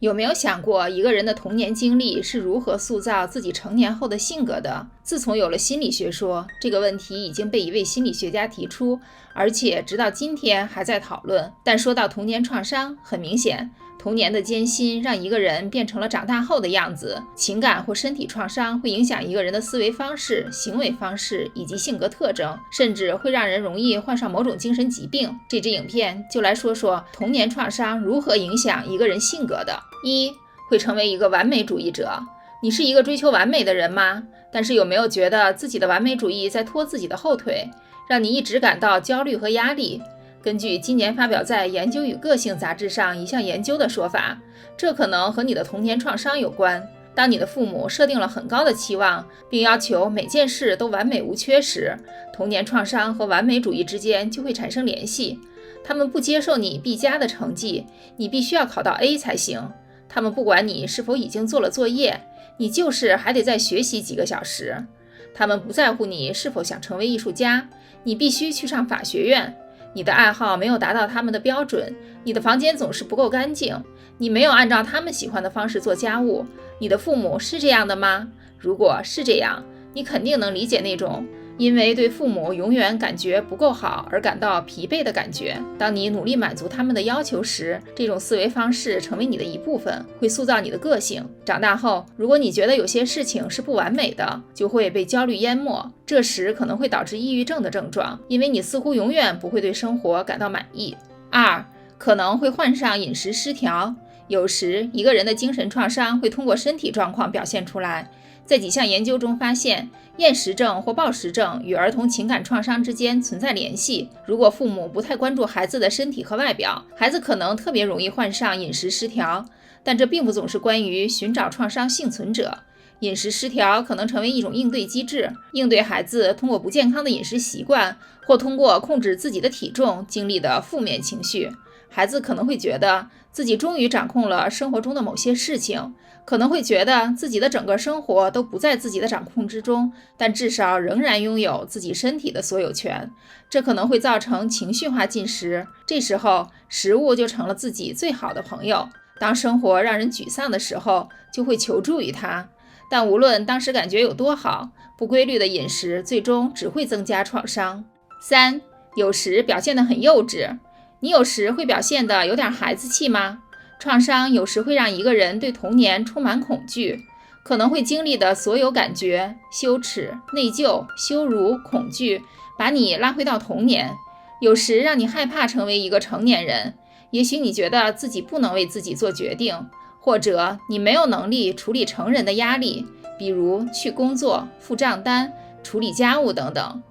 有没有想过，一个人的童年经历是如何塑造自己成年后的性格的？自从有了心理学说，这个问题已经被一位心理学家提出，而且直到今天还在讨论。但说到童年创伤，很明显，童年的艰辛让一个人变成了长大后的样子。情感或身体创伤会影响一个人的思维方式、行为方式以及性格特征，甚至会让人容易患上某种精神疾病。这支影片就来说说童年创伤如何影响一个人性格的。一，会成为一个完美主义者。你是一个追求完美的人吗？但是有没有觉得自己的完美主义在拖自己的后腿，让你一直感到焦虑和压力？根据今年发表在《研究与个性》杂志上一项研究的说法，这可能和你的童年创伤有关。当你的父母设定了很高的期望，并要求每件事都完美无缺时，童年创伤和完美主义之间就会产生联系。他们不接受你 B+ 的成绩，你必须要考到 A 才行。他们不管你是否已经做了作业，你就是还得再学习几个小时。他们不在乎你是否想成为艺术家，你必须去上法学院。你的爱好没有达到他们的标准，你的房间总是不够干净，你没有按照他们喜欢的方式做家务。你的父母是这样的吗？如果是这样，你肯定能理解那种因为对父母永远感觉不够好而感到疲惫的感觉。当你努力满足他们的要求时，这种思维方式成为你的一部分，会塑造你的个性。长大后，如果你觉得有些事情是不完美的，就会被焦虑淹没，这时可能会导致抑郁症的症状，因为你似乎永远不会对生活感到满意。二，可能会患上饮食失调。有时，一个人的精神创伤会通过身体状况表现出来。在几项研究中发现，厌食症或暴食症与儿童情感创伤之间存在联系。如果父母不太关注孩子的身体和外表，孩子可能特别容易患上饮食失调。但这并不总是关于寻找创伤幸存者。饮食失调可能成为一种应对机制，应对孩子通过不健康的饮食习惯或通过控制自己的体重经历的负面情绪。孩子可能会觉得自己终于掌控了生活中的某些事情，可能会觉得自己的整个生活都不在自己的掌控之中，但至少仍然拥有自己身体的所有权。这可能会造成情绪化进食，这时候食物就成了自己最好的朋友。当生活让人沮丧的时候，就会求助于它。但无论当时感觉有多好，不规律的饮食最终只会增加创伤。三，有时表现得很幼稚。你有时会表现得有点孩子气吗？创伤有时会让一个人对童年充满恐惧，可能会经历的所有感觉，羞耻、内疚、羞辱、恐惧，把你拉回到童年。有时让你害怕成为一个成年人，也许你觉得自己不能为自己做决定，或者你没有能力处理成人的压力，比如去工作、付账单、处理家务等等。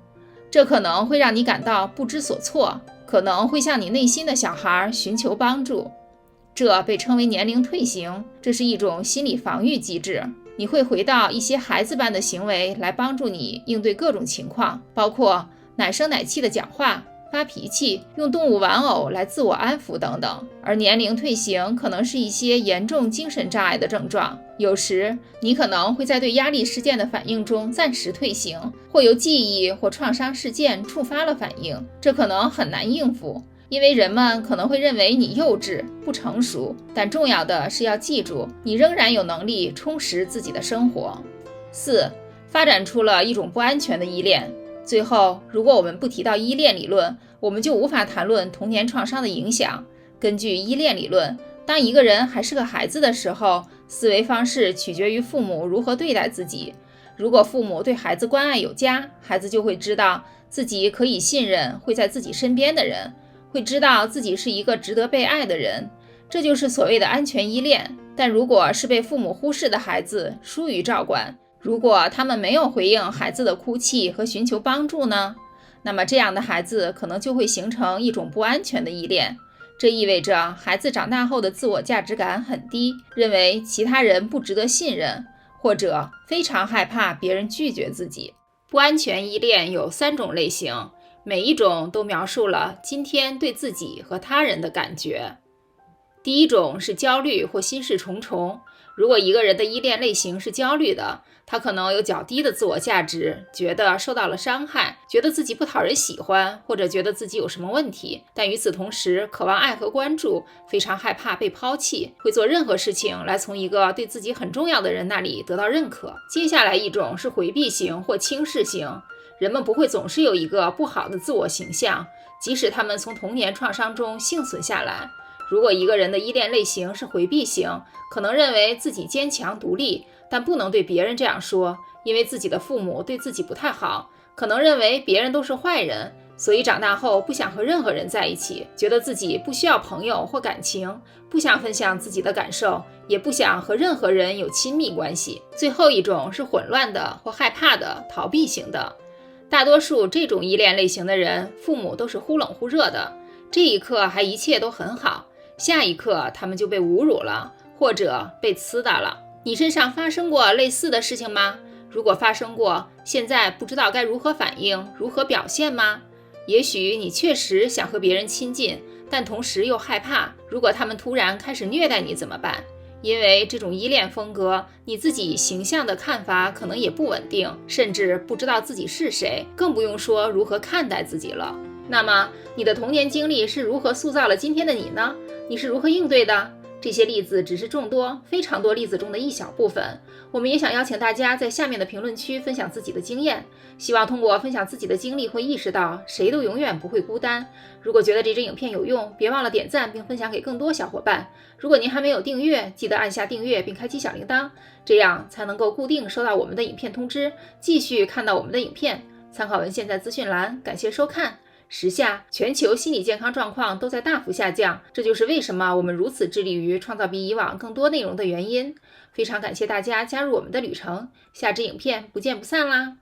这可能会让你感到不知所措，可能会向你内心的小孩寻求帮助。这被称为年龄退行，这是一种心理防御机制。你会回到一些孩子般的行为来帮助你应对各种情况，包括奶声奶气的讲话、发脾气、用动物玩偶来自我安抚等等。而年龄退行可能是一些严重精神障碍的症状，有时你可能会在对压力事件的反应中暂时退行，或由记忆或创伤事件触发了反应，这可能很难应付，因为人们可能会认为你幼稚、不成熟，但重要的是要记住，你仍然有能力充实自己的生活。四，发展出了一种不安全的依恋。最后，如果我们不提到依恋理论，我们就无法谈论童年创伤的影响。根据依恋理论，当一个人还是个孩子的时候，思维方式取决于父母如何对待自己。如果父母对孩子关爱有加，孩子就会知道自己可以信任会在自己身边的人，会知道自己是一个值得被爱的人，这就是所谓的安全依恋。但如果是被父母忽视的孩子，疏于照管，如果他们没有回应孩子的哭泣和寻求帮助呢？那么这样的孩子可能就会形成一种不安全的依恋。这意味着孩子长大后的自我价值感很低，认为其他人不值得信任，或者非常害怕别人拒绝自己。不安全依恋有3种类型，每一种都描述了今天对自己和他人的感觉。第一种是焦虑或心事重重。如果一个人的依恋类型是焦虑的，他可能有较低的自我价值，觉得受到了伤害，觉得自己不讨人喜欢，或者觉得自己有什么问题，但与此同时渴望爱和关注，非常害怕被抛弃，会做任何事情来从一个对自己很重要的人那里得到认可。接下来一种是回避型或轻视型。人们不会总是有一个不好的自我形象，即使他们从童年创伤中幸存下来。如果一个人的依恋类型是回避型，可能认为自己坚强独立，但不能对别人这样说，因为自己的父母对自己不太好，可能认为别人都是坏人，所以长大后不想和任何人在一起，觉得自己不需要朋友或感情，不想分享自己的感受，也不想和任何人有亲密关系。最后一种是混乱的或害怕的逃避型的。大多数这种依恋类型的人，父母都是忽冷忽热的，这一刻还一切都很好，下一刻他们就被侮辱了，或者被呲打了。你身上发生过类似的事情吗？如果发生过，现在不知道该如何反应，如何表现吗？也许你确实想和别人亲近，但同时又害怕，如果他们突然开始虐待你怎么办？因为这种依恋风格，你自己形象的看法可能也不稳定，甚至不知道自己是谁，更不用说如何看待自己了。那么，你的童年经历是如何塑造了今天的你呢？你是如何应对的？这些例子只是众多、非常多例子中的一小部分。我们也想邀请大家在下面的评论区分享自己的经验，希望通过分享自己的经历，会意识到谁都永远不会孤单。如果觉得这支影片有用，别忘了点赞并分享给更多小伙伴。如果您还没有订阅，记得按下订阅并开启小铃铛，这样才能够固定收到我们的影片通知，继续看到我们的影片。参考文献在资讯栏。感谢收看。时下全球心理健康状况都在大幅下降，这就是为什么我们如此致力于创造比以往更多内容的原因。非常感谢大家加入我们的旅程，下支影片不见不散啦！